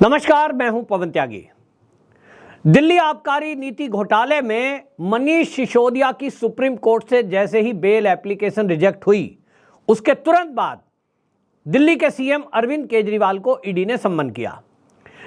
नमस्कार, मैं हूं पवन त्यागी। दिल्ली आबकारी नीति घोटाले में मनीष सिसोदिया की सुप्रीम कोर्ट से जैसे ही बेल एप्लीकेशन रिजेक्ट हुई, उसके तुरंत बाद दिल्ली के सीएम अरविंद केजरीवाल को ईडी ने सम्मन किया।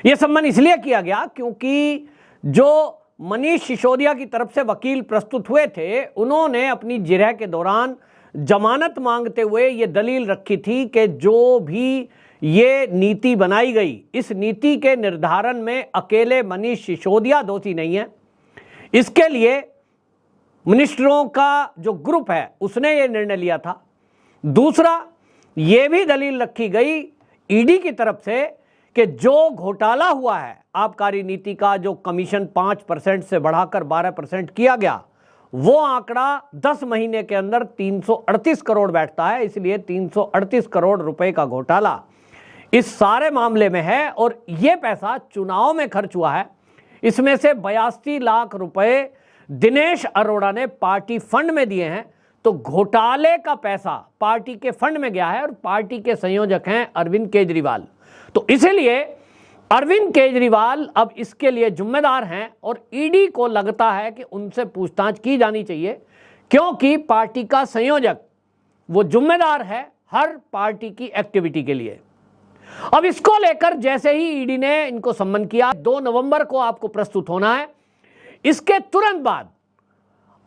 यह सम्मन इसलिए किया गया क्योंकि जो मनीष सिसोदिया की तरफ से वकील प्रस्तुत हुए थे, उन्होंने अपनी जिरह के दौरान जमानत मांगते हुए ये दलील रखी थी कि जो भी ये नीति बनाई गई, इस नीति के निर्धारण में अकेले मनीष सिसोदिया दोषी नहीं है। इसके लिए मिनिस्टरों का जो ग्रुप है उसने ये निर्णय लिया था। दूसरा, ये भी दलील रखी गई ईडी की तरफ से कि जो घोटाला हुआ है आबकारी नीति का, जो कमीशन 5% से बढ़ाकर 12% किया गया, वो आंकड़ा 10 महीने के अंदर 338 करोड़ बैठता है। इसलिए 338 करोड़ रुपए का घोटाला इस सारे मामले में है और ये पैसा चुनाव में खर्च हुआ है। इसमें से 82 लाख रुपए दिनेश अरोड़ा ने पार्टी फंड में दिए हैं। तो घोटाले का पैसा पार्टी के फंड में गया है और पार्टी के संयोजक हैं अरविंद केजरीवाल। तो इसीलिए अरविंद केजरीवाल अब इसके लिए जिम्मेदार हैं और ईडी को लगता है कि उनसे पूछताछ की जानी चाहिए, क्योंकि पार्टी का संयोजक वो जिम्मेदार है हर पार्टी की एक्टिविटी के लिए। अब इसको लेकर जैसे ही ईडी ने इनको सम्मन किया, 2 नवंबर को आपको प्रस्तुत होना है। इसके तुरंत बाद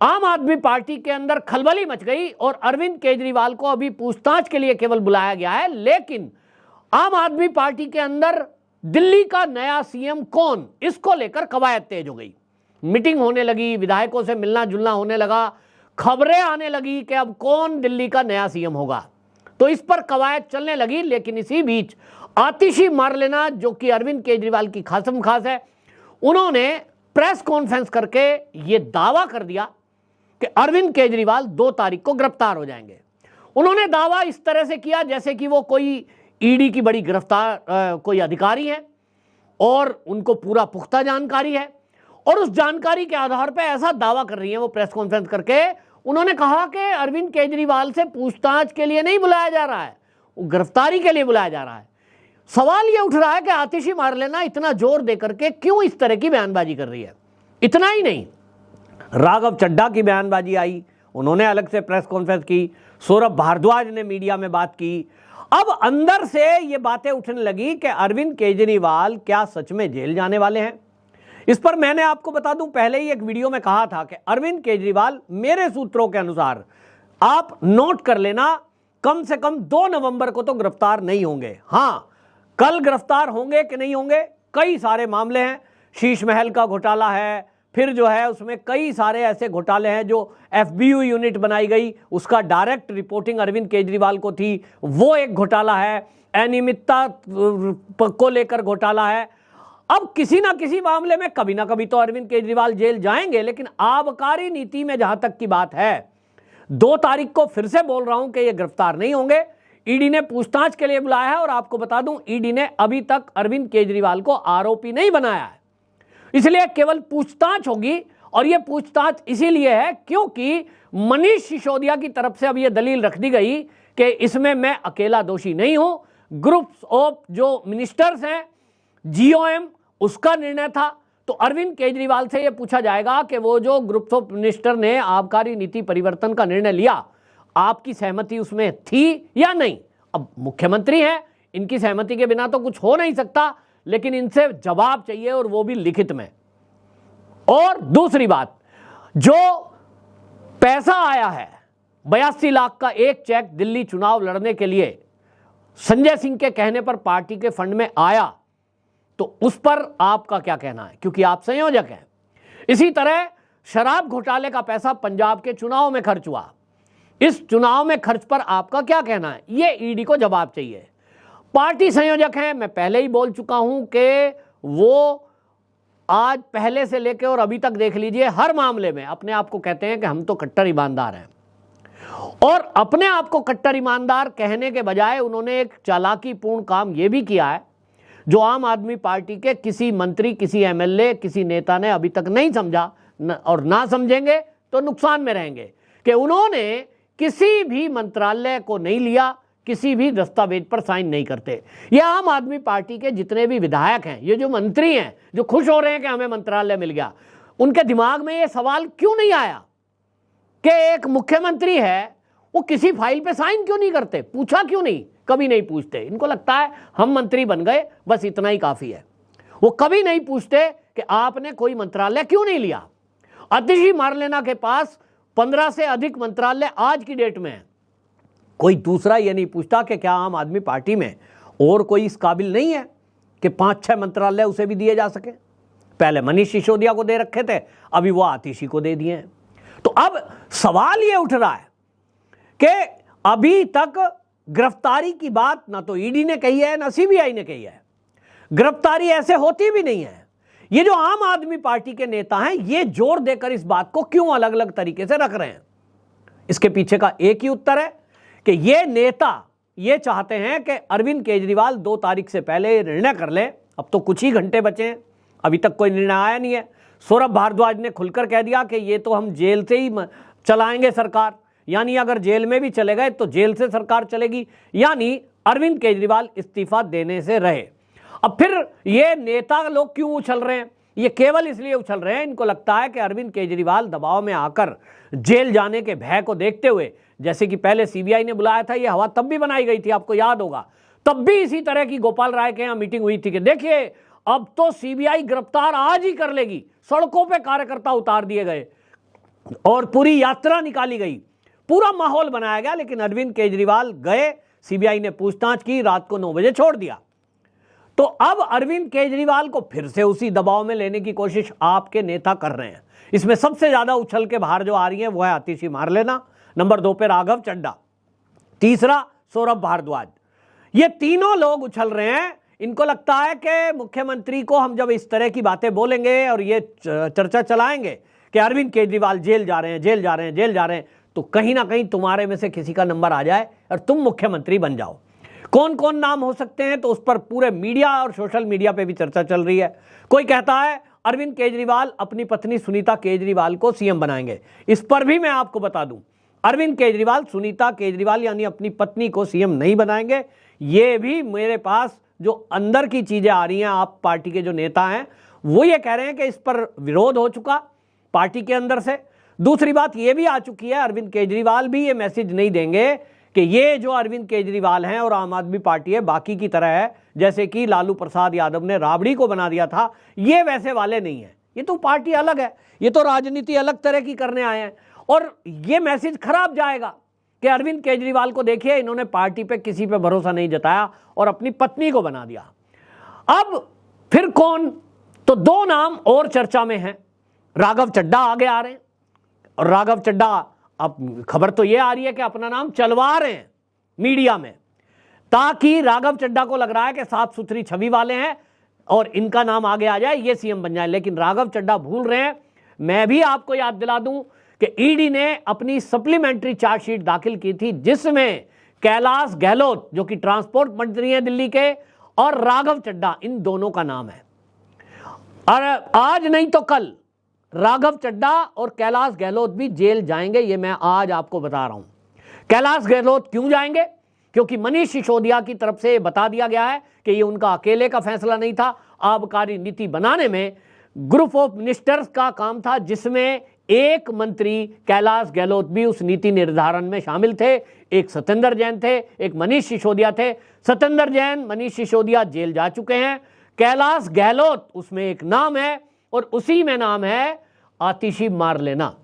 आम आदमी पार्टी के अंदर खलबली मच गई और अरविंद केजरीवाल को अभी पूछताछ के लिए केवल बुलाया गया है, लेकिन आम आदमी पार्टी के अंदर दिल्ली का नया सीएम कौन, इसको लेकर कवायद तेज हो गई। मीटिंग होने लगी, विधायकों से मिलना जुलना होने लगा, खबरें आने लगी कि अब कौन दिल्ली का नया सीएम होगा। तो इस पर कवायद चलने लगी। लेकिन इसी बीच आतिशी मारलेना, जो कि अरविंद केजरीवाल की खासम खास है, उन्होंने प्रेस कॉन्फ्रेंस करके ये दावा कर दिया कि अरविंद केजरीवाल 2 तारीख को गिरफ्तार हो जाएंगे। उन्होंने दावा इस तरह से किया जैसे कि वो कोई ईडी की बड़ी गिरफ्तार कोई अधिकारी है और उनको पूरा पुख्ता जानकारी है, और उस जानकारी के आधार पर ऐसा दावा कर रही है वो प्रेस कॉन्फ्रेंस करके। उन्होंने कहा कि अरविंद केजरीवाल से पूछताछ के लिए नहीं बुलाया जा रहा है, वो गिरफ्तारी के लिए बुलाया जा रहा है। सवाल ये उठ रहा है कि आतिशी मारलेना इतना जोर देकर के क्यों इस तरह की बयानबाजी कर रही है। इतना ही नहीं, राघव चड्ढा की बयानबाजी आई, उन्होंने अलग से प्रेस कॉन्फ्रेंस की, सौरभ भारद्वाज ने मीडिया में बात की। अब अंदर से ये बातें उठने लगी कि अरविंद केजरीवाल क्या सच में जेल जाने वाले हैं। इस पर मैंने आपको बता दूं, पहले ही एक वीडियो में कहा था कि अरविंद केजरीवाल मेरे सूत्रों के अनुसार, आप नोट कर लेना, कम से कम 2 नवंबर को तो गिरफ्तार नहीं होंगे। हां, कल गिरफ्तार होंगे कि नहीं होंगे, कई सारे मामले हैं। शीश महल का घोटाला है, फिर जो है उसमें कई सारे ऐसे घोटाले हैं। जो एफबीयू यूनिट बनाई गई, उसका डायरेक्ट रिपोर्टिंग अरविंद केजरीवाल को थी, वो एक घोटाला है। अनियमितता को लेकर घोटाला है। अब किसी ना किसी मामले में कभी ना कभी तो अरविंद केजरीवाल जेल जाएंगे। लेकिन आबकारी नीति में जहां तक की बात है, 2 तारीख को फिर से बोल रहा हूं कि ये गिरफ्तार नहीं होंगे। ईडी ने पूछताछ के लिए बुलाया है और आपको बता दूं, ईडी ने अभी तक अरविंद केजरीवाल को आरोपी नहीं बनाया है, इसलिए केवल पूछताछ होगी। और यह पूछताछ इसीलिए है क्योंकि मनीष सिसोदिया की तरफ से अब यह दलील रख दी गई कि इसमें मैं अकेला दोषी नहीं हूं। ग्रुप्स ऑफ जो मिनिस्टर्स हैं, जीओएम, उसका निर्णय था। तो अरविंद केजरीवाल से यह पूछा जाएगा कि वो जो ग्रुप्स ऑफ मिनिस्टर ने आबकारी नीति परिवर्तन का निर्णय लिया, आपकी सहमति उसमें थी या नहीं। अब मुख्यमंत्री हैं, इनकी सहमति के बिना तो कुछ हो नहीं सकता, लेकिन इनसे जवाब चाहिए और वो भी लिखित में। और दूसरी बात, जो पैसा आया है 82 लाख का एक चेक दिल्ली चुनाव लड़ने के लिए संजय सिंह के कहने पर पार्टी के फंड में आया, तो उस पर आपका क्या कहना है, क्योंकि आप संयोजक हैं। इसी तरह शराब घोटाले का पैसा पंजाब के चुनाव में खर्च हुआ, इस चुनाव में खर्च पर आपका क्या कहना है, ये ईडी को जवाब चाहिए। पार्टी संयोजक हैं, मैं पहले ही बोल चुका हूं कि वो आज पहले से लेकर और अभी तक देख लीजिए, हर मामले में अपने आप को कहते हैं कि हम तो कट्टर ईमानदार हैं। और अपने आप को कट्टर ईमानदार कहने के बजाय उन्होंने एक चालाकीपूर्ण काम यह भी किया है, जो आम आदमी पार्टी के किसी मंत्री, किसी एमएलए, किसी नेता ने अभी तक नहीं समझा और ना समझेंगे तो नुकसान में रहेंगे, कि उन्होंने किसी भी मंत्रालय को नहीं लिया, किसी भी दस्तावेज पर साइन नहीं करते। ये आम आदमी पार्टी के जितने भी विधायक हैं, ये जो मंत्री हैं जो खुश हो रहे हैं कि हमें मंत्रालय मिल गया, उनके दिमाग में ये सवाल क्यों नहीं आया कि एक मुख्यमंत्री है वो किसी फाइल पे साइन क्यों नहीं करते? पूछा क्यों नहीं? कभी नहीं पूछते। इनको लगता है हम मंत्री बन गए, बस इतना ही काफी है। वो कभी नहीं पूछते कि आपने कोई मंत्रालय क्यों नहीं लिया। आतिशी मारलेना के पास 15 से अधिक मंत्रालय आज की डेट में है। कोई दूसरा ये नहीं पूछता कि क्या आम आदमी पार्टी में और कोई इस काबिल नहीं है कि 5-6 मंत्रालय उसे भी दिए जा सके। पहले मनीष सिसोदिया को दे रखे थे, अभी वो आतिशी को दे दिए हैं। तो अब सवाल ये उठ रहा है कि अभी तक गिरफ्तारी की बात ना तो ईडी ने कही है ना सीबीआई ने कही है। गिरफ्तारी ऐसे होती भी नहीं है। ये जो आम आदमी पार्टी के नेता हैं ये जोर देकर इस बात को क्यों अलग अलग तरीके से रख रहे हैं? इसके पीछे का एक ही उत्तर है कि ये नेता ये चाहते हैं कि अरविंद केजरीवाल 2 तारीख से पहले निर्णय कर लें। अब तो कुछ ही घंटे बचे हैं, अभी तक कोई निर्णय आया नहीं है। सौरभ भारद्वाज ने खुलकर कह दिया कि ये तो हम जेल से ही चलाएंगे सरकार, यानी अगर जेल में भी चले गए तो जेल से सरकार चलेगी, यानी अरविंद केजरीवाल इस्तीफा देने से रहे। अब फिर ये नेता लोग क्यों उछल रहे हैं? ये केवल इसलिए उछल रहे हैं, इनको लगता है कि अरविंद केजरीवाल दबाव में आकर जेल जाने के भय को देखते हुए, जैसे कि पहले सीबीआई ने बुलाया था, ये हवा तब भी बनाई गई थी, आपको याद होगा, तब भी इसी तरह की गोपाल राय के यहाँ मीटिंग हुई थी कि देखिए अब तो सीबीआई गिरफ्तार आज ही कर लेगी। सड़कों पे कार्यकर्ता उतार दिए गए और पूरी यात्रा निकाली गई, पूरा माहौल बनाया गया, लेकिन अरविंद केजरीवाल गए, सीबीआई ने पूछताछ की, रात को 9 बजे छोड़ दिया। तो अब अरविंद केजरीवाल को फिर से उसी दबाव में लेने की कोशिश आपके नेता कर रहे हैं। इसमें सबसे ज्यादा उछल के बाहर जो आ रही है वो है आतिशी मारलेना, नंबर 2 पे राघव चड्ढा, तीसरा सौरभ भारद्वाज। ये तीनों लोग उछल रहे हैं। इनको लगता है कि मुख्यमंत्री को हम जब इस तरह की बातें बोलेंगे और ये चर्चा चलाएंगे कि अरविंद केजरीवाल जेल जा रहे हैं, जेल जा रहे हैं, जेल जा रहे हैं, तो कहीं ना कहीं तुम्हारे में से किसी का नंबर आ जाए और तुम मुख्यमंत्री बन जाओ। कौन कौन नाम हो सकते हैं? तो उस पर पूरे मीडिया और सोशल मीडिया पे भी चर्चा चल रही है। कोई कहता है अरविंद केजरीवाल अपनी पत्नी सुनीता केजरीवाल को सीएम बनाएंगे। इस पर भी मैं आपको बता दूं, अरविंद केजरीवाल सुनीता केजरीवाल यानी अपनी पत्नी को सीएम नहीं बनाएंगे। ये भी मेरे पास जो अंदर की चीजें आ रही हैं, आप पार्टी के जो नेता हैं वो ये कह रहे हैं कि इस पर विरोध हो चुका पार्टी के अंदर से। दूसरी बात ये भी आ चुकी है, अरविंद केजरीवाल भी ये मैसेज नहीं देंगे कि ये जो अरविंद केजरीवाल हैं और आम आदमी पार्टी है बाकी की तरह है, जैसे कि लालू प्रसाद यादव ने राबड़ी को बना दिया था, ये वैसे वाले नहीं है। ये तो पार्टी अलग है, ये तो राजनीति अलग तरह की करने आए हैं और ये मैसेज खराब जाएगा कि अरविंद केजरीवाल को देखिए इन्होंने पार्टी पे किसी पे भरोसा नहीं जताया और अपनी पत्नी को बना दिया। अब फिर कौन? तो 2 नाम और चर्चा में हैं। राघव चड्ढा आगे आ रहे हैं और राघव चड्ढा, अब खबर तो ये आ रही है कि अपना नाम चलवा रहे हैं मीडिया में, ताकि राघव चड्ढा को लग रहा है कि साफ सुथरी छवि वाले हैं और इनका नाम आगे आ जाए, ये सीएम बन जाए। लेकिन राघव चड्ढा भूल रहे हैं। मैं भी आपको याद दिला दूं कि ईडी ने अपनी सप्लीमेंट्री चार्जशीट दाखिल की थी जिसमें कैलाश गहलोत जो कि ट्रांसपोर्ट मंत्री हैं दिल्ली के और राघव चड्ढा, इन दोनों का नाम है। और आज नहीं तो कल राघव चड्ढा और कैलाश गहलोत भी जेल जाएंगे, ये मैं आज आपको बता रहा हूं। कैलाश गहलोत क्यों जाएंगे? क्योंकि मनीष सिसोदिया की तरफ से बता दिया गया है कि ये उनका अकेले का फैसला नहीं था। आबकारी नीति बनाने में ग्रुप ऑफ मिनिस्टर्स का काम था, जिसमें एक मंत्री कैलाश गहलोत भी उस नीति निर्धारण में शामिल थे। एक सत्येंद्र जैन थे, एक मनीष सिसोदिया थे। सत्येंद्र जैन, मनीष सिसोदिया जेल जा चुके हैं। कैलाश गहलोत उसमें एक नाम है और उसी में नाम है आतिशी मारलेना।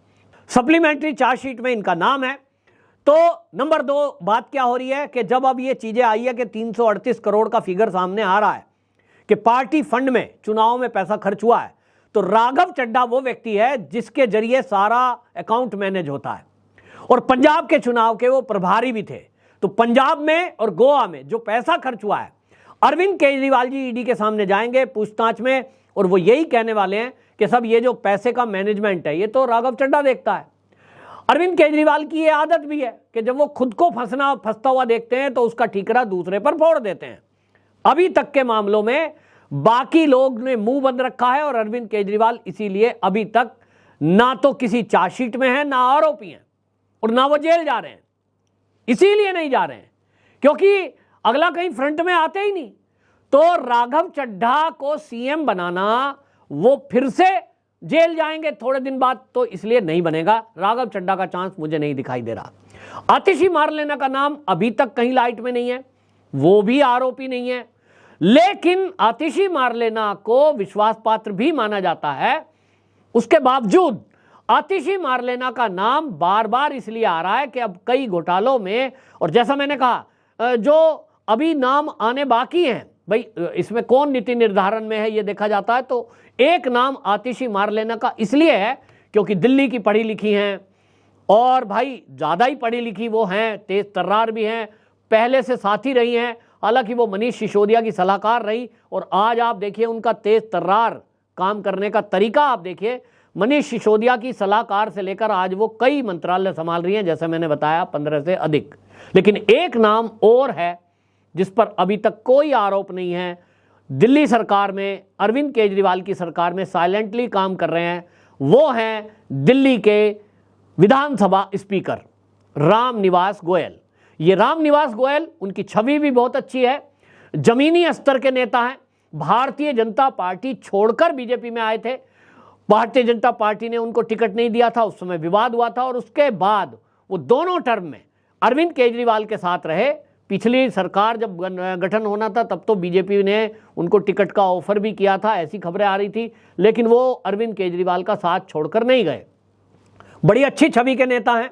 सप्लीमेंट्री चार्जशीट में इनका नाम है। तो नंबर 2 बात क्या हो रही है कि जब अब ये चीजें आई है कि 338 करोड़ का फिगर सामने आ रहा है कि पार्टी फंड में चुनाव में पैसा खर्च हुआ है, तो राघव चड्ढा वो व्यक्ति है जिसके जरिए सारा अकाउंट मैनेज होता है और पंजाब के चुनाव के वो प्रभारी भी थे। तो पंजाब में और गोवा में जो पैसा खर्च हुआ है, अरविंद केजरीवाल जी ईडी के सामने जाएंगे पूछताछ में और वो यही कहने वाले हैं कि सब ये जो पैसे का मैनेजमेंट है ये तो राघव चड्ढा देखता है। अरविंद केजरीवाल की ये आदत भी है कि जब वो खुद को फंसता हुआ देखते हैं तो उसका ठीकरा दूसरे पर फोड़ देते हैं। अभी तक के मामलों में बाकी लोग ने मुंह बंद रखा है और अरविंद केजरीवाल इसीलिए अभी तक ना तो किसी चार्जशीट में है, ना आरोपी हैं और ना वो जेल जा रहे हैं। इसीलिए नहीं जा रहे हैं क्योंकि अगला कहीं फ्रंट में आते ही नहीं। तो राघव चड्ढा को सीएम बनाना, वो फिर से जेल जाएंगे थोड़े दिन बाद, तो इसलिए नहीं बनेगा। राघव चड्ढा का चांस मुझे नहीं दिखाई दे रहा। आतिशी मारलेना का नाम अभी तक कहीं लाइट में नहीं है, वो भी आरोपी नहीं है, लेकिन आतिशी मारलेना को विश्वास पात्र भी माना जाता है। उसके बावजूद आतिशी मारलेना का नाम बार बार इसलिए आ रहा है कि अब कई घोटालों में, और जैसा मैंने कहा जो अभी नाम आने बाकी हैं, भाई इसमें कौन नीति निर्धारण में है ये देखा जाता है। तो एक नाम आतिशी मारलेना का इसलिए है क्योंकि दिल्ली की पढ़ी लिखी हैं, और भाई ज़्यादा ही पढ़ी लिखी वो हैं, तेज तर्रार भी हैं, पहले से साथी रही हैं। हालांकि वो मनीष सिसोदिया की सलाहकार रही, और आज आप देखिए उनका तेज तर्रार काम करने का तरीका आप देखिए। मनीष सिसोदिया की सलाहकार से लेकर आज वो कई मंत्रालय संभाल रही हैं, जैसे मैंने बताया 15 से अधिक। लेकिन एक नाम और है जिस पर अभी तक कोई आरोप नहीं है, दिल्ली सरकार में, अरविंद केजरीवाल की सरकार में साइलेंटली काम कर रहे हैं, वो हैं दिल्ली के विधानसभा स्पीकर रामनिवास गोयल। ये रामनिवास गोयल, उनकी छवि भी बहुत अच्छी है, जमीनी स्तर के नेता हैं, भारतीय जनता पार्टी छोड़कर बीजेपी में आए थे। भारतीय जनता पार्टी ने उनको टिकट नहीं दिया था, उस समय विवाद हुआ था, और उसके बाद वो दोनों टर्म में अरविंद केजरीवाल के साथ रहे। पिछली सरकार जब गठन होना था तब तो बीजेपी ने उनको टिकट का ऑफर भी किया था, ऐसी खबरें आ रही थी, लेकिन वो अरविंद केजरीवाल का साथ छोड़कर नहीं गए। बड़ी अच्छी छवि के नेता हैं,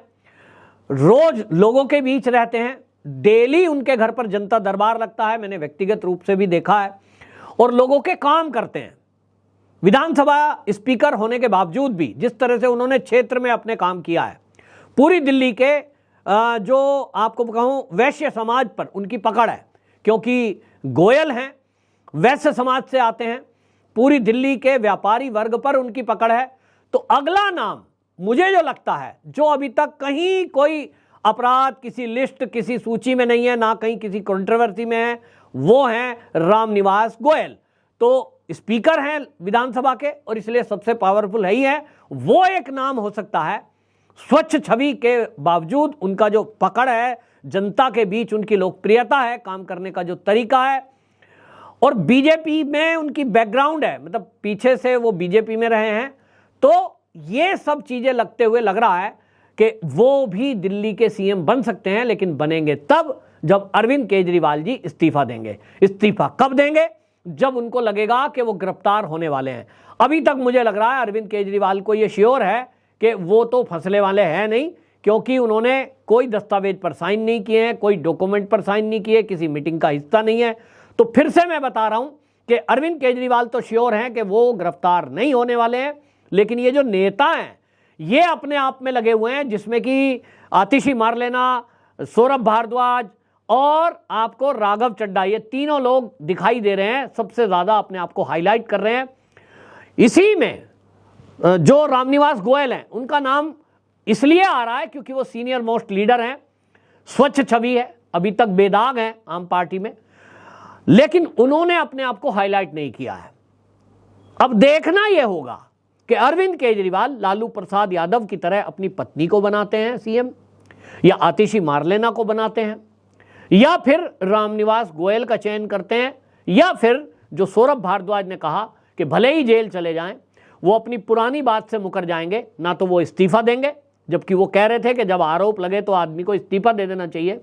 रोज लोगों के बीच रहते हैं, डेली उनके घर पर जनता दरबार लगता है, मैंने व्यक्तिगत रूप से भी देखा है, और लोगों के काम करते हैं। विधानसभा स्पीकर होने के बावजूद भी जिस तरह से उन्होंने क्षेत्र में अपने काम किया है, पूरी दिल्ली के जो आपको कहूँ वैश्य समाज पर उनकी पकड़ है, क्योंकि गोयल हैं, वैश्य समाज से आते हैं, पूरी दिल्ली के व्यापारी वर्ग पर उनकी पकड़ है। तो अगला नाम मुझे जो लगता है, जो अभी तक कहीं कोई अपराध किसी लिस्ट किसी सूची में नहीं है, ना कहीं किसी कंट्रोवर्सी में है, वो हैं रामनिवास गोयल। तो स्पीकर हैं विधानसभा के, और इसलिए सबसे पावरफुल है ही है। वो एक नाम हो सकता है, स्वच्छ छवि के बावजूद उनका जो पकड़ है, जनता के बीच उनकी लोकप्रियता है, काम करने का जो तरीका है, और बीजेपी में उनकी बैकग्राउंड है, मतलब पीछे से वो बीजेपी में रहे हैं। तो ये सब चीजें लगते हुए लग रहा है कि वो भी दिल्ली के सीएम बन सकते हैं, लेकिन बनेंगे तब जब अरविंद केजरीवाल जी इस्तीफा देंगे। इस्तीफा कब देंगे? जब उनको लगेगा कि वो गिरफ्तार होने वाले हैं। अभी तक मुझे लग रहा है अरविंद केजरीवाल को ये श्योर है कि वो तो फंसने वाले हैं नहीं, क्योंकि उन्होंने कोई दस्तावेज पर साइन नहीं किए हैं, कोई डॉक्यूमेंट पर साइन नहीं किए, किसी मीटिंग का हिस्सा नहीं है। तो फिर से मैं बता रहा हूं कि अरविंद केजरीवाल तो श्योर हैं कि वो गिरफ्तार नहीं होने वाले हैं, लेकिन ये जो नेता हैं ये अपने आप में लगे हुए हैं, जिसमें कि आतिशी मारलेना, सौरभ भारद्वाज और आपको राघव चड्ढा, ये तीनों लोग दिखाई दे रहे हैं, सबसे ज्यादा अपने आप को हाईलाइट कर रहे हैं। इसी में जो रामनिवास गोयल हैं, उनका नाम इसलिए आ रहा है क्योंकि वो सीनियर मोस्ट लीडर हैं, स्वच्छ छवि है, अभी तक बेदाग हैं आम पार्टी में, लेकिन उन्होंने अपने आप को हाईलाइट नहीं किया है। अब देखना यह होगा कि अरविंद केजरीवाल लालू प्रसाद यादव की तरह अपनी पत्नी को बनाते हैं सीएम, या आतिशी मारलेना को बनाते हैं, या फिर रामनिवास गोयल का चयन करते हैं, या फिर जो सौरभ भारद्वाज ने कहा कि भले ही जेल चले जाएं, वो अपनी पुरानी बात से मुकर जाएंगे, ना तो वो इस्तीफा देंगे, जबकि वो कह रहे थे कि जब आरोप लगे तो आदमी को इस्तीफा दे देना चाहिए।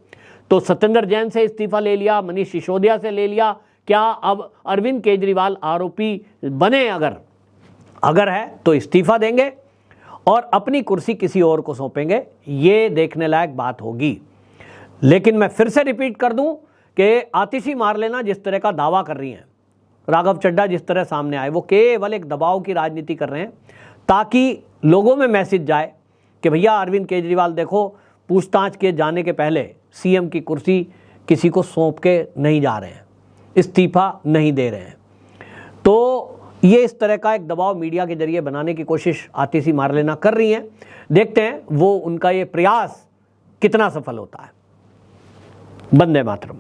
तो सत्येंद्र जैन से इस्तीफा ले लिया, मनीष सिसोदिया से ले लिया, क्या अब अरविंद केजरीवाल आरोपी बने? अगर है तो इस्तीफा देंगे और अपनी कुर्सी किसी और को सौंपेंगे, ये देखने लायक बात होगी। लेकिन मैं फिर से रिपीट कर दूं कि आतिशी मारलेना जिस तरह का दावा कर रही हैं, राघव चड्ढा जिस तरह सामने आए, वो केवल एक दबाव की राजनीति कर रहे हैं, ताकि लोगों में मैसेज जाए कि भैया अरविंद केजरीवाल देखो, पूछताछ के जाने के पहले सीएम की कुर्सी किसी को सौंप के नहीं जा रहे हैं, इस्तीफा नहीं दे रहे हैं। तो ये इस तरह का एक दबाव मीडिया के जरिए बनाने की कोशिश आतिशी मारलेना कर रही हैं। देखते हैं वो उनका ये प्रयास कितना सफल होता है। वंदे मातरम।